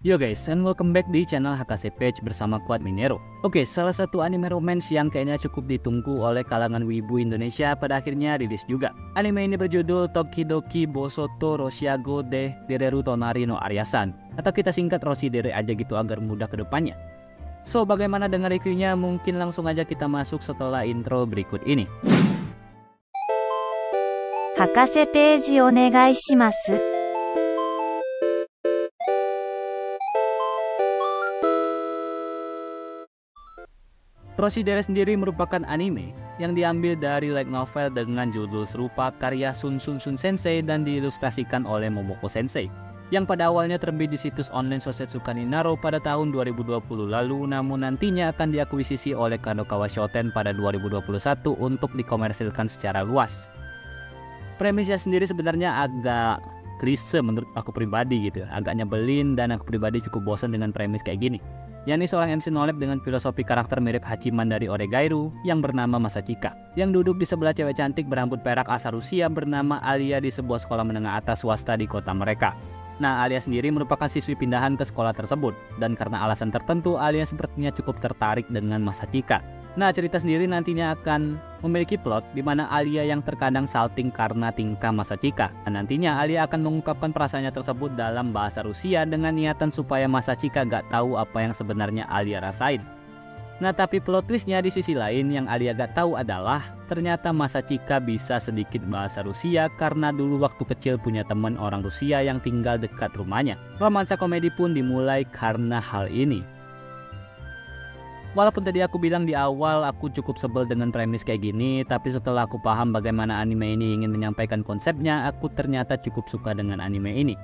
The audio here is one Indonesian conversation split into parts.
Yo guys, and welcome back di channel HKC Page bersama Kuat Minero. Oke, salah satu anime romance yang kayaknya cukup ditunggu oleh kalangan wibu Indonesia pada akhirnya rilis juga. Anime ini berjudul Tokidoki Bosoto Roshiago de Dereru Tonari no Ariasan, atau kita singkat Roshi Dere aja gitu agar mudah ke depannya. So, bagaimana dengan reviewnya? Mungkin langsung aja kita masuk setelah intro berikut ini. 博士ページお願いします。 Roshi Dere sendiri merupakan anime yang diambil dari light novel dengan judul serupa karya Sun Sensei dan diilustrasikan oleh Momoko Sensei, yang pada awalnya terbit di situs online Sosetsu Kaninaro pada tahun 2020 lalu, namun nantinya akan diakuisisi oleh Kadokawa Shoten pada 2021 untuk dikomersilkan secara luas. Premisnya sendiri sebenarnya agak klise menurut aku pribadi gitu, agak nyebelin, dan aku pribadi cukup bosan dengan premis kayak gini. yakni seorang MC nolep dengan filosofi karakter mirip Hachiman dari Oregairu yang bernama Masachika, yang duduk di sebelah cewek cantik berambut perak asal Rusia bernama Alia di sebuah sekolah menengah atas swasta di kota mereka. Nah, Alia sendiri merupakan siswi pindahan ke sekolah tersebut, dan karena alasan tertentu Alia sepertinya cukup tertarik dengan Masachika. Nah, cerita sendiri nantinya akan memiliki plot di mana Alia yang terkadang salting karena tingkah Masachika. Dan nantinya Alia akan mengungkapkan perasaannya tersebut dalam bahasa Rusia dengan niatan supaya Masachika gak tahu apa yang sebenarnya Alia rasain. Nah, tapi plot twistnya di sisi lain yang Alia gak tahu adalah ternyata Masachika bisa sedikit bahasa Rusia karena dulu waktu kecil punya teman orang Rusia yang tinggal dekat rumahnya. Romansa komedi pun dimulai karena hal ini. Walaupun tadi aku bilang di awal aku cukup sebel dengan premis kayak gini, tapi setelah aku paham bagaimana anime ini ingin menyampaikan konsepnya, aku ternyata cukup suka dengan anime ini.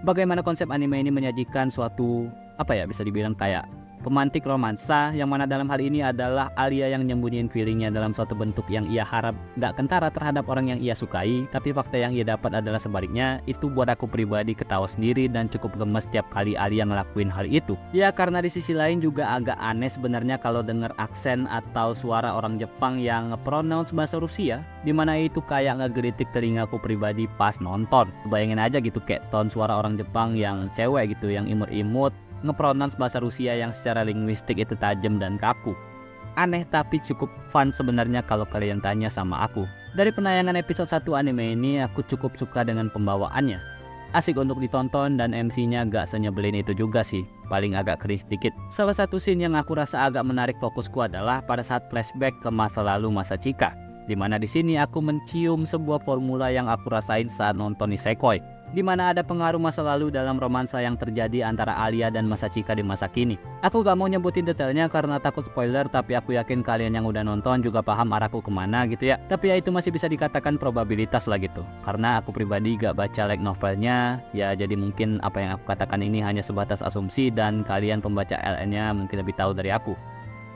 Bagaimana konsep anime ini menyajikan suatu, bisa dibilang kayak pemantik romansa, yang mana dalam hal ini adalah Alia yang nyembunyiin feelingnya dalam suatu bentuk yang ia harap gak kentara terhadap orang yang ia sukai, tapi fakta yang ia dapat adalah sebaliknya. Itu buat aku pribadi ketawa sendiri dan cukup gemes setiap kali Alia ngelakuin hal itu. Ya, karena di sisi lain juga agak aneh sebenarnya kalau dengar aksen atau suara orang Jepang yang nge-pronounce bahasa Rusia, dimana itu kayak ngegelitik telingaku pribadi pas nonton. Bayangin aja gitu kayak tone suara orang Jepang yang cewek gitu, yang imut-imut nge-pronounce bahasa Rusia yang secara linguistik itu tajam dan kaku. Aneh tapi cukup fun sebenarnya kalau kalian tanya sama aku. Dari penayangan episode 1 anime ini aku cukup suka dengan pembawaannya. Asik untuk ditonton dan MC-nya gak senyebelin itu juga sih, paling agak keris dikit. Salah satu scene yang aku rasa agak menarik fokusku adalah pada saat flashback ke masa lalu Masachika, dimana di sini aku mencium sebuah formula yang aku rasain saat nonton Isekoi, di mana ada pengaruh masa lalu dalam romansa yang terjadi antara Alia dan Masachika di masa kini. Aku gak mau nyebutin detailnya karena takut spoiler, tapi aku yakin kalian yang udah nonton juga paham arahku kemana gitu ya. Tapi ya itu masih bisa dikatakan probabilitas lah gitu, karena aku pribadi gak baca light novelnya ya, jadi mungkin apa yang aku katakan ini hanya sebatas asumsi dan kalian pembaca LN-nya mungkin lebih tahu dari aku.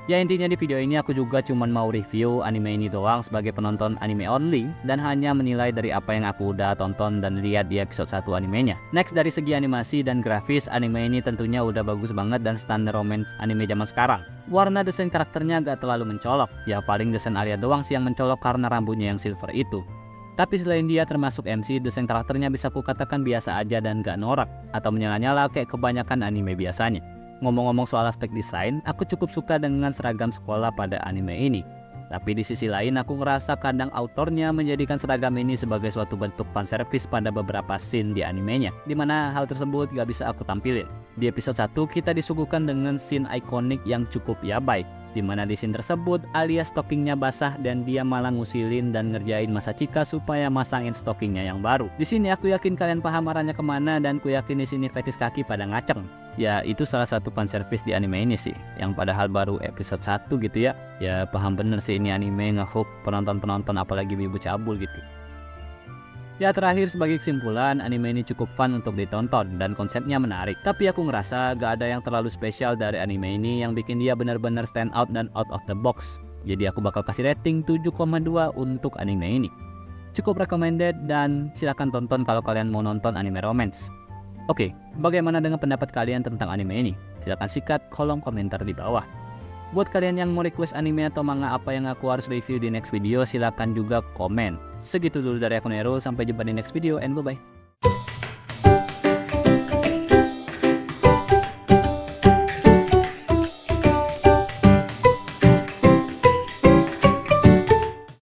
Ya, intinya di video ini aku juga cuman mau review anime ini doang sebagai penonton anime only, dan hanya menilai dari apa yang aku udah tonton dan lihat di episode 1 animenya. Next, dari segi animasi dan grafis, anime ini tentunya udah bagus banget dan standar romance anime zaman sekarang. Warna desain karakternya gak terlalu mencolok, ya paling desain Alia doang sih yang mencolok karena rambutnya yang silver itu. Tapi selain dia termasuk MC, desain karakternya bisa kukatakan biasa aja dan gak norak atau menyala-nyala kayak kebanyakan anime biasanya. Ngomong-ngomong soal aspek desain, aku cukup suka dengan seragam sekolah pada anime ini. Tapi di sisi lain aku ngerasa kadang autornya menjadikan seragam ini sebagai suatu bentuk fanservice pada beberapa scene di animenya, dimana hal tersebut gak bisa aku tampilin. Di episode 1 kita disuguhkan dengan scene ikonik yang cukup yabai, dimana di scene tersebut Alia stockingnya basah dan dia malah ngusilin dan ngerjain Masachika supaya masangin stockingnya yang baru. Di sini aku yakin kalian paham arahnya kemana, dan ku yakin di sini fetis kaki pada ngaceng. Ya, itu salah satu fanservice di anime ini sih, yang padahal baru episode 1 gitu ya. Ya paham bener sih ini anime nge-hook penonton-penonton apalagi wibu cabul gitu. Ya, terakhir sebagai kesimpulan, anime ini cukup fun untuk ditonton dan konsepnya menarik. Tapi aku ngerasa gak ada yang terlalu spesial dari anime ini yang bikin dia benar-benar stand out dan out of the box. Jadi aku bakal kasih rating 7,2 untuk anime ini. Cukup recommended dan silahkan tonton kalau kalian mau nonton anime romance. Oke, bagaimana dengan pendapat kalian tentang anime ini? Silahkan sikat kolom komentar di bawah. Buat kalian yang mau request anime atau manga apa yang aku harus review di next video, silahkan juga komen. Segitu dulu dari aku Nero, sampai jumpa di next video and bye-bye.